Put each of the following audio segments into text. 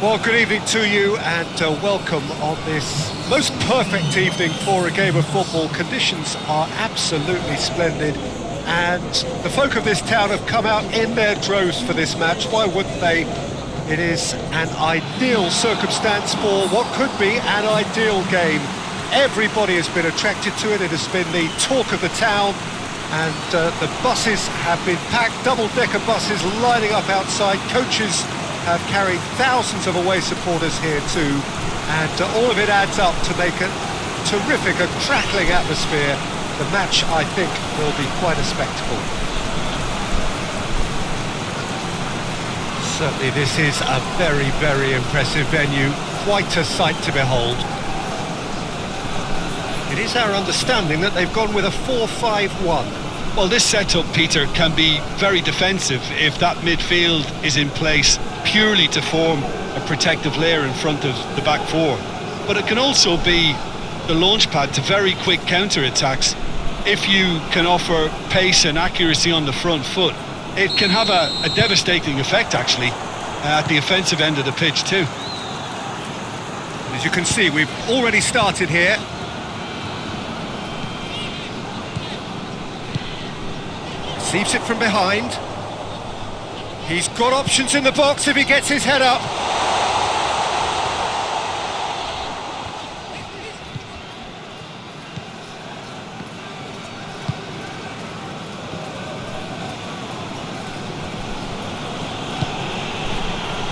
Well, good evening to you and welcome on this most perfect evening for a game of football. Conditions are absolutely splendid and the folk of this town have come out in their droves for this match. Why wouldn't they? It is an ideal circumstance for what could be an ideal game. Everybody has been attracted to it. It has been the talk of the town and the buses have been packed, double-decker buses lining up outside. Coaches have carried thousands of away supporters here too, and all of it adds up to make a terrific, a crackling atmosphere. The match, I think, will be quite a spectacle. Certainly this is a very, very impressive venue, quite a sight to behold. It is our understanding that they've gone with a 4-5-1. Well, this setup, Peter, can be very defensive if that midfield is in place purely to form a protective layer in front of the back four. But it can also be the launch pad to very quick counter-attacks. If you can offer pace and accuracy on the front foot, it can have a devastating effect, actually, at the offensive end of the pitch too. As you can see, we've already started here. Receives it from behind. He's got options in the box if he gets his head up.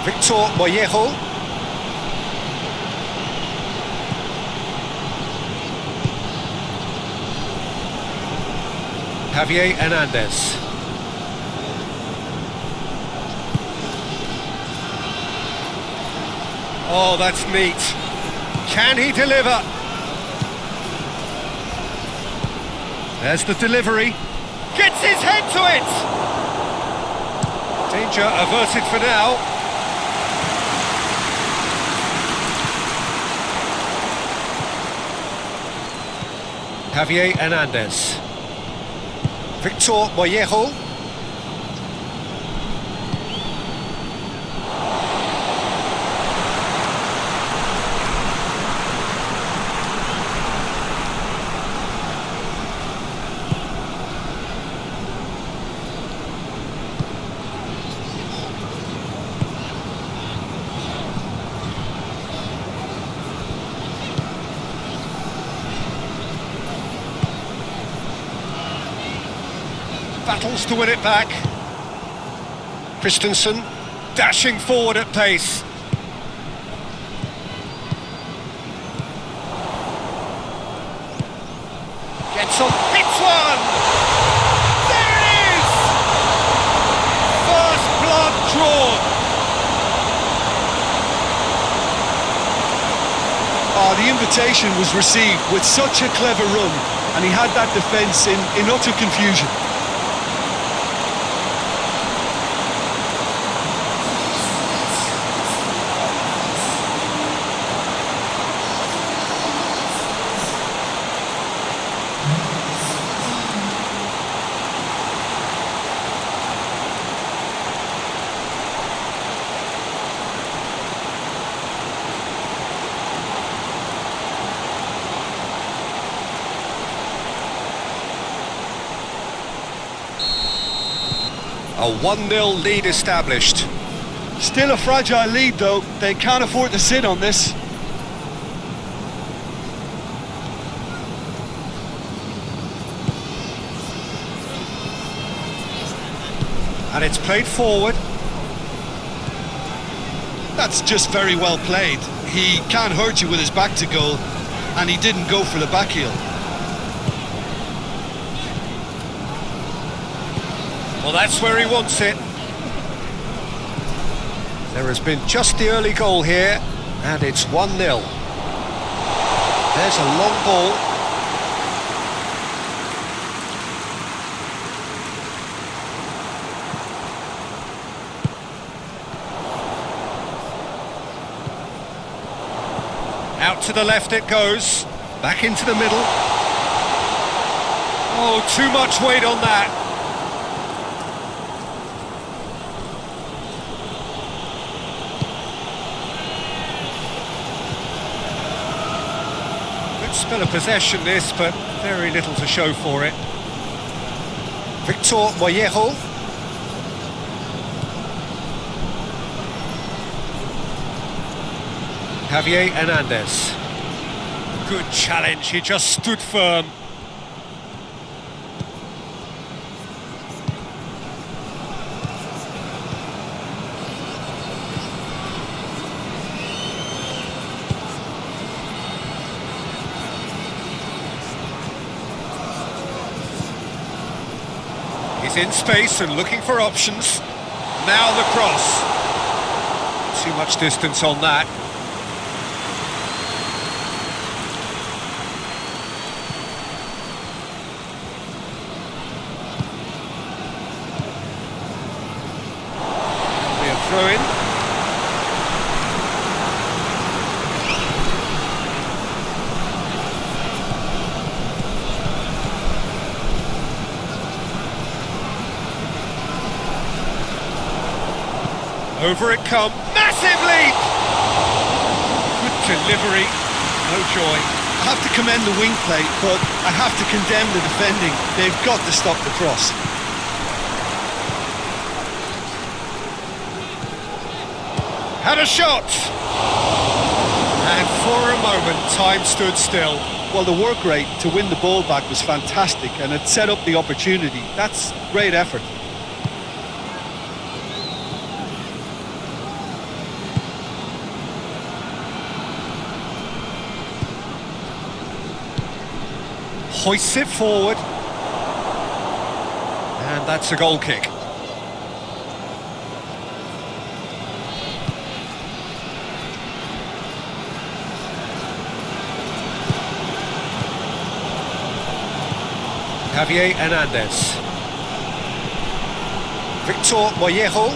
Victor Mollejo. Javier Hernandez. Oh, that's neat. Can he deliver? There's the delivery. Gets his head to it! Danger averted for now. Javier Hernandez. Victor Mollejo. Battles to win it back. Christensen dashing forward at pace. Gets on, hits one! There it is! First blood drawn. Oh, the invitation was received with such a clever run, and he had that defence in utter confusion. A 1-0 lead established. Still a fragile lead though, they can't afford to sit on this. And it's played forward. That's just very well played. He can't hurt you with his back to goal, and he didn't go for the back heel. Well, that's where he wants it. There has been just the early goal here, and it's 1-0. There's a long ball. Out to the left it goes. Back into the middle. Oh, too much weight on that. Spell of possession this, but very little to show for it. Victor Mollejo. Javier Hernandez. Good challenge, he just stood firm. He's in space and looking for options. Now the cross. Too much distance on that. Be a throw-in. Over it comes, massive leap! Good delivery, no joy. I have to commend the wing play, but I have to condemn the defending. They've got to stop the cross. Had a shot! And for a moment, time stood still. Well, the work rate to win the ball back was fantastic, and it set up the opportunity. That's great effort. Hoists it forward. And that's a goal kick. Javier Hernandez. Victor Mollejo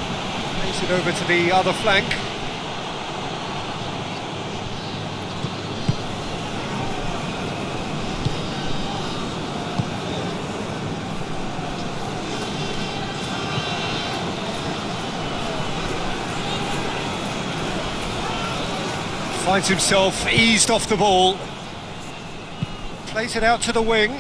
plays it over to the other flank. Finds himself eased off the ball. Plays it out to the wing.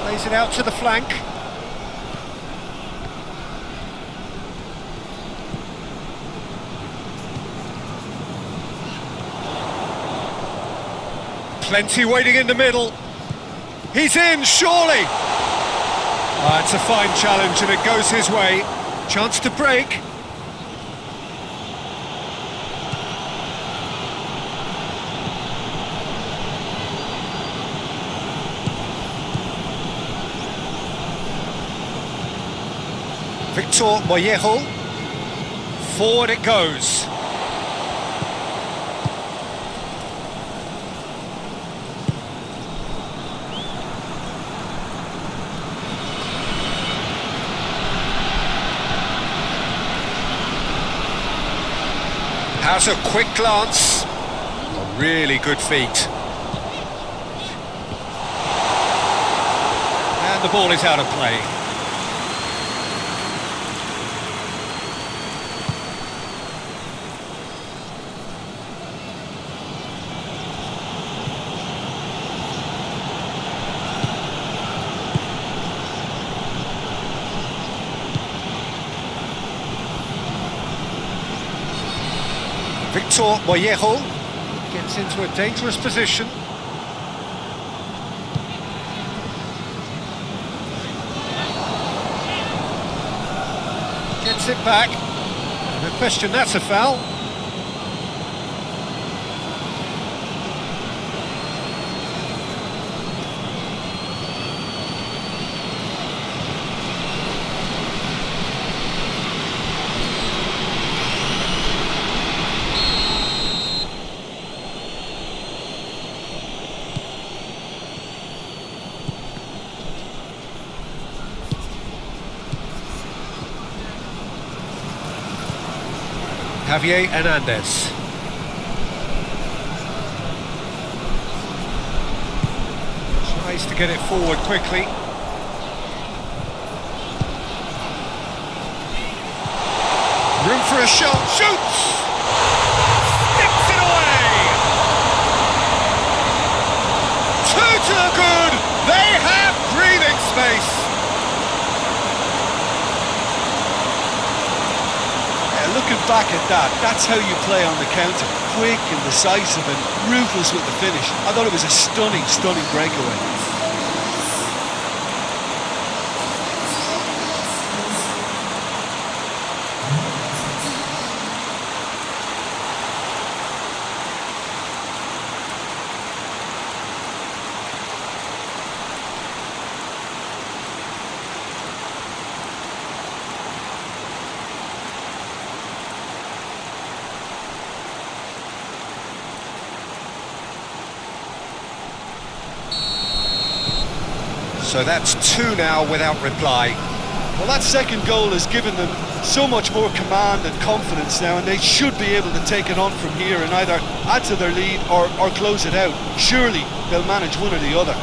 Plays it out to the flank. Plenty waiting in the middle. He's in, surely! It's a fine challenge and it goes his way. Chance to break. Victor Mollejo, forward it goes. Has a quick glance, a really good feet. And the ball is out of play. Victor Mollejo gets into a dangerous position. Gets it back. No question, that's a foul. Javier Hernandez. Tries to get it forward quickly. Room for a shot, shoots! Sticks it away! 2 to the good! They have breathing space! Looking back at that, that's how you play on the counter. Quick and decisive and ruthless with the finish. I thought it was a stunning, stunning breakaway. So that's 2 now without reply. Well, that second goal has given them so much more command and confidence now, and they should be able to take it on from here and either add to their lead or close it out. Surely they'll manage one or the other.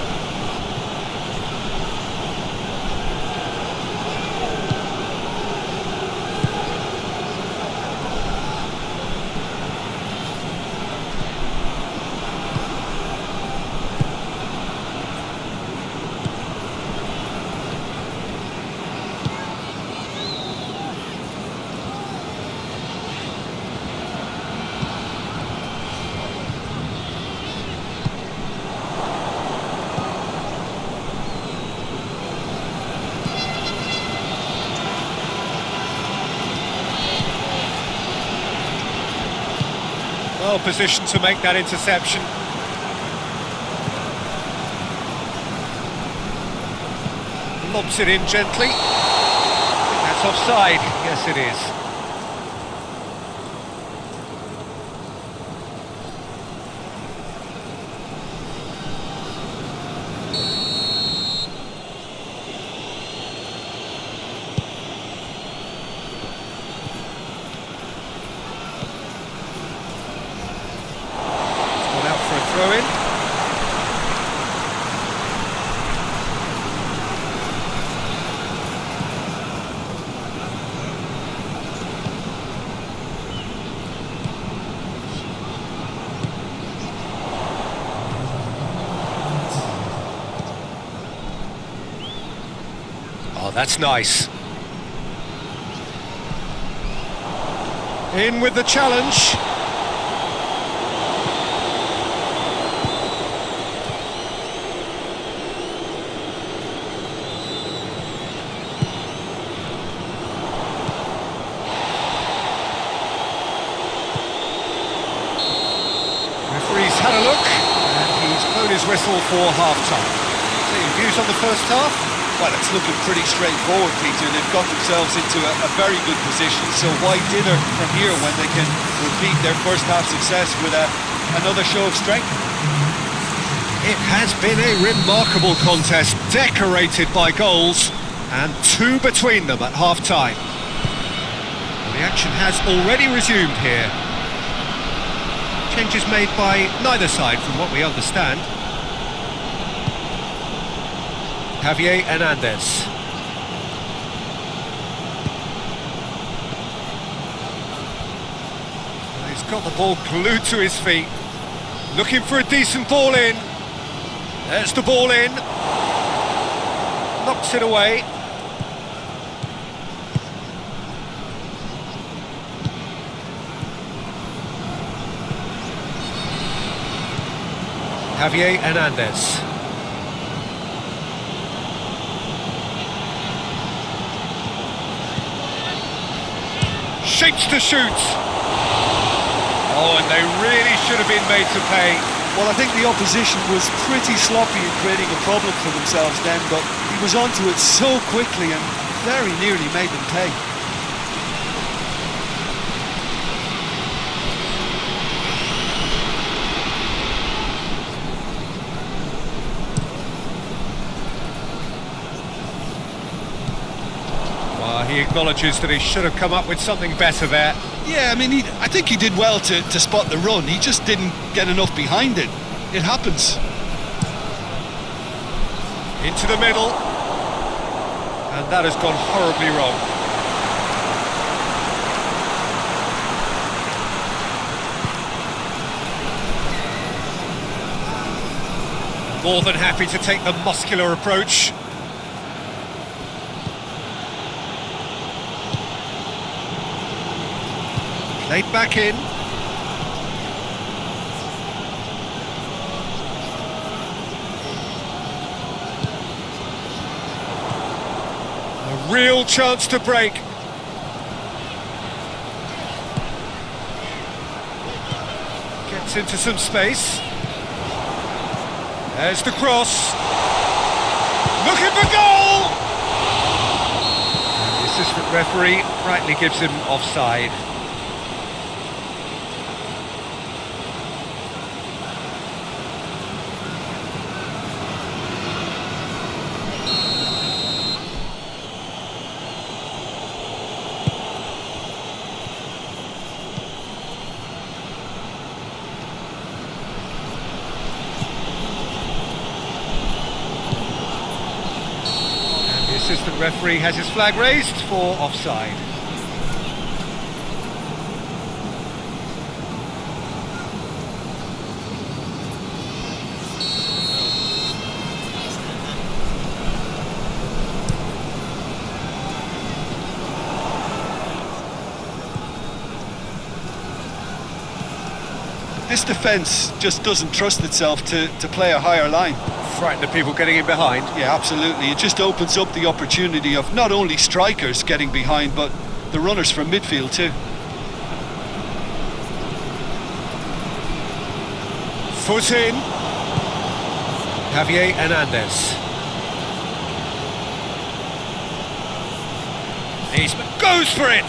Well positioned to make that interception. Lobs it in gently. That's offside. Yes, it is. Throw in. Oh, that's nice. In with the challenge. Referee's had a look, and he's blown his whistle for half-time. So your views on the first half? Well, it's looking pretty straightforward, Peter. They've got themselves into a very good position, so why dither from here when they can repeat their first half success with another show of strength? It has been a remarkable contest, decorated by goals, and 2 between them at half-time. The action has already resumed here. Changes made by neither side from what we understand. Javier Hernandez. He's got the ball glued to his feet. Looking for a decent ball in. There's the ball in. Knocks it away. Javier Hernandez. Shapes to shoot. Oh, and they really should have been made to pay. Well, I think the opposition was pretty sloppy in creating a problem for themselves then, but he was onto it so quickly and very nearly made them pay. He acknowledges that he should have come up with something better there. Yeah, I mean, I think he did well to spot the run. He just didn't get enough behind it. It happens. Into the middle. And that has gone horribly wrong. More than happy to take the muscular approach. Played back in. A real chance to break. Gets into some space. There's the cross. Looking for goal! And the assistant referee rightly gives him offside. The assistant referee has his flag raised for offside. This defence just doesn't trust itself to play a higher line. Frightened of people getting in behind. Yeah, absolutely. It just opens up the opportunity of not only strikers getting behind, but the runners from midfield too. Foot in. Javier Hernandez. Eastman goes for it.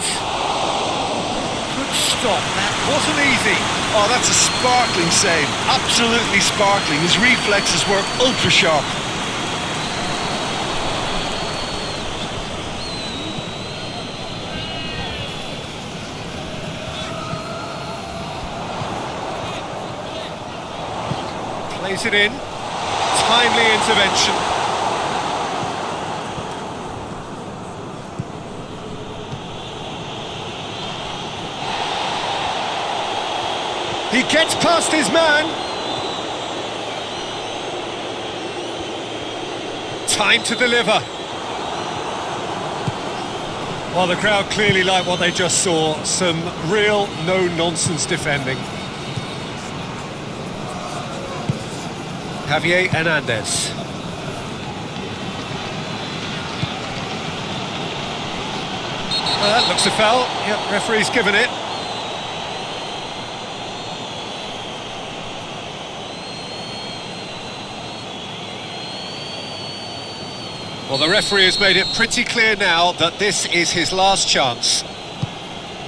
Good stop. That wasn't easy. Oh, that's a sparkling save. Absolutely sparkling. His reflexes were ultra sharp. Plays it in. Timely intervention. He gets past his man. Time to deliver. Well, the crowd clearly like what they just saw. Some real no-nonsense defending. Javier Hernandez. That looks a foul. Yep, referee's given it. Well, the referee has made it pretty clear now that this is his last chance.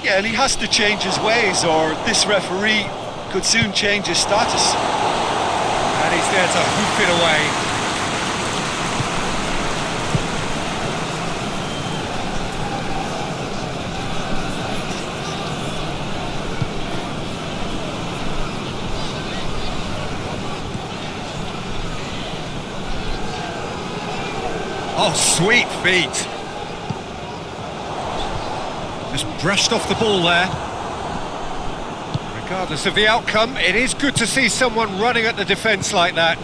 Yeah, and he has to change his ways, or this referee could soon change his status. And he's there to hoof it away. Oh, sweet feet. Just brushed off the ball there. Regardless of the outcome, it is good to see someone running at the defence like that.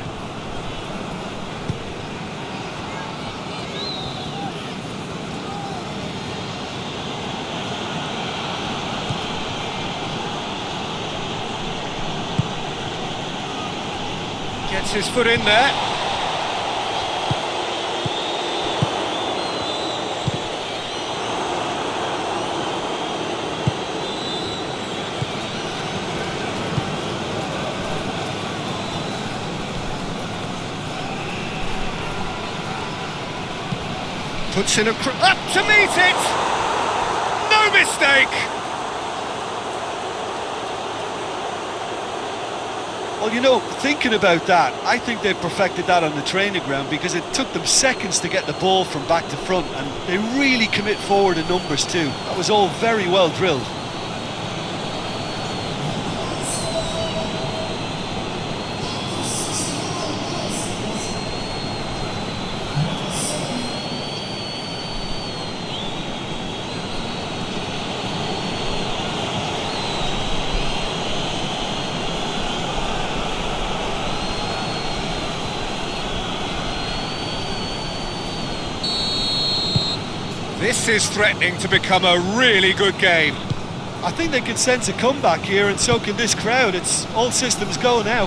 Gets his foot in there. Puts in a up to meet it! No mistake! Well, you know, thinking about that, I think they've perfected that on the training ground because it took them seconds to get the ball from back to front, and they really commit forward in numbers too. That was all very well drilled. This is threatening to become a really good game. I think they can sense a comeback here, and so can this crowd. It's all systems go now.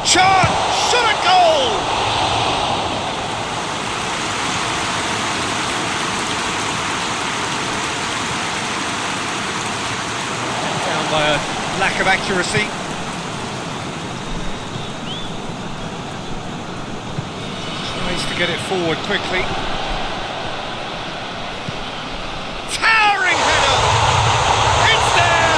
Chance! Shot a goal! By a lack of accuracy. Tries to get it forward quickly. Towering header! It's there!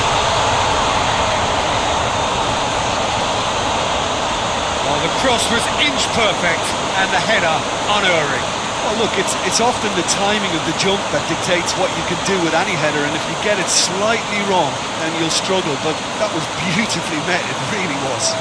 Oh, the cross was inch perfect and the header unerring. Well, look, it's often the timing of the jump that dictates what you can do with any header, and if you get it slightly wrong, then you'll struggle, but that was beautifully met, it really was.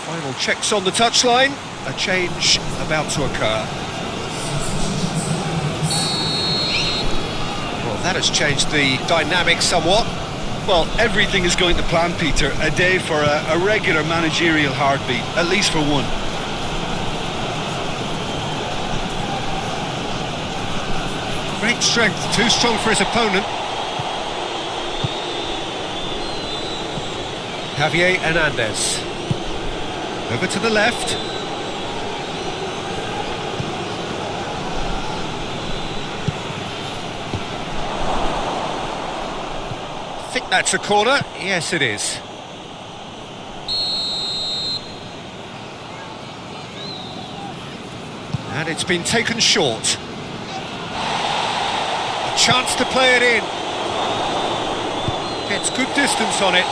Final checks on the touchline. A change about to occur. Well, that has changed the dynamic somewhat. Well, everything is going to plan, Peter. A day for a regular managerial heartbeat, at least for one. Great strength, too strong for his opponent. Javier Hernandez. Over to the left. I think that's a corner. Yes, it is. And it's been taken short. A chance to play it in. Gets good distance on it.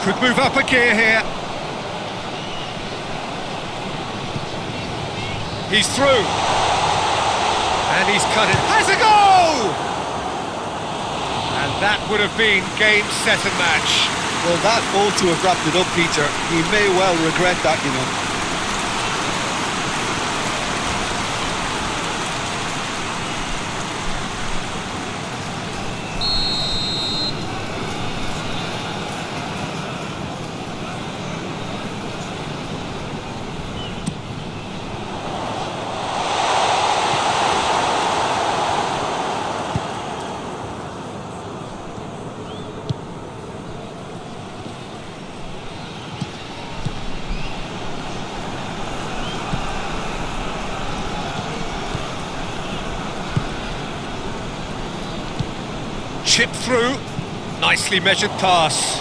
Could move up a gear here. He's through. And he's cut it. Has a goal! And that would have been game, set and match. Well, that ought to have wrapped it up, Peter. He may well regret that, you know. Chip through, nicely measured pass.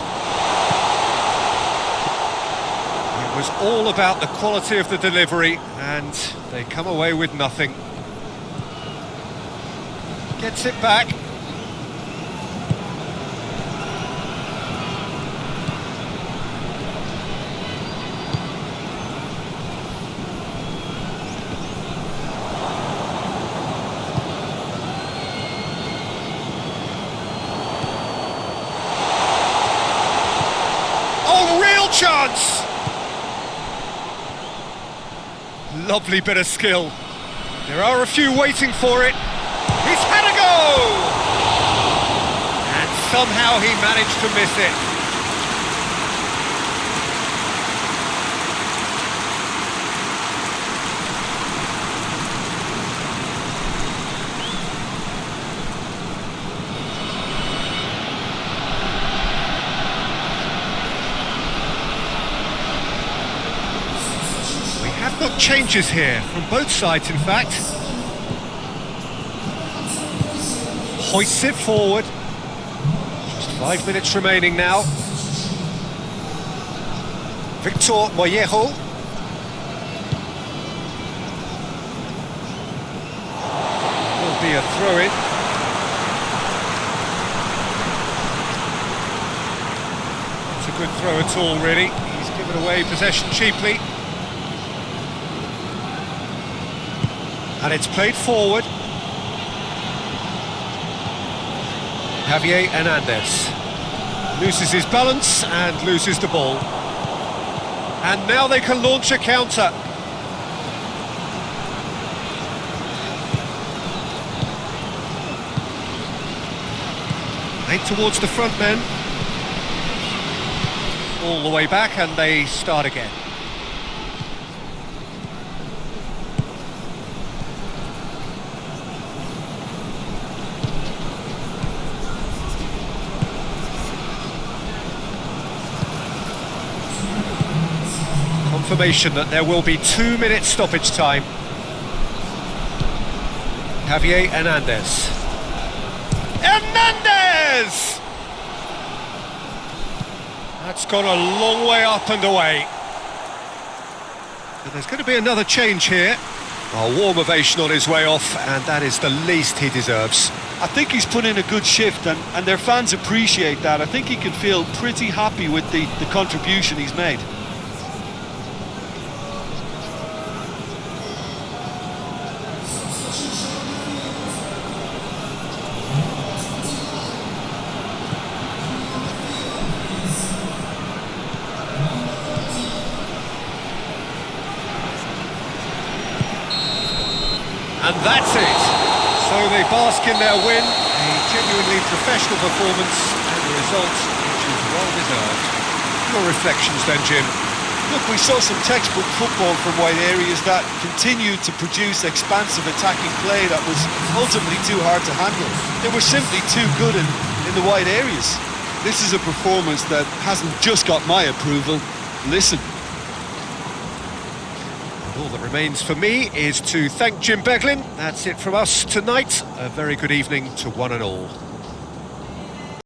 It was all about the quality of the delivery, and they come away with nothing. Gets it back. Chance! Lovely bit of skill. There are a few waiting for it. He's had a go! And somehow he managed to miss it. We have got changes here, from both sides in fact. Hoists it forward. Just 5 minutes remaining now. Victor Mollejo. Will be a throw-in. It's a good throw at all, really. He's given away possession cheaply. And it's played forward. Javier Hernandez loses his balance and loses the ball. And now they can launch a counter. Eight towards the front men. All the way back and they start again. Confirmation that there will be 2 minutes stoppage time. Javier Hernandez. Hernandez! That's gone a long way up and away. And there's going to be another change here. A warm ovation on his way off, and that is the least he deserves. I think he's put in a good shift, and their fans appreciate that. I think he can feel pretty happy with the contribution he's made. And that's it. So they bask in their win, a genuinely professional performance, and a result which is well deserved. Your reflections then, Jim? Look, we saw some textbook football from wide areas that continued to produce expansive attacking play that was ultimately too hard to handle. They were simply too good in the wide areas. This is a performance that hasn't just got my approval. Listen. All that remains for me is to thank Jim Beglin. That's it from us tonight. A very good evening to one and all.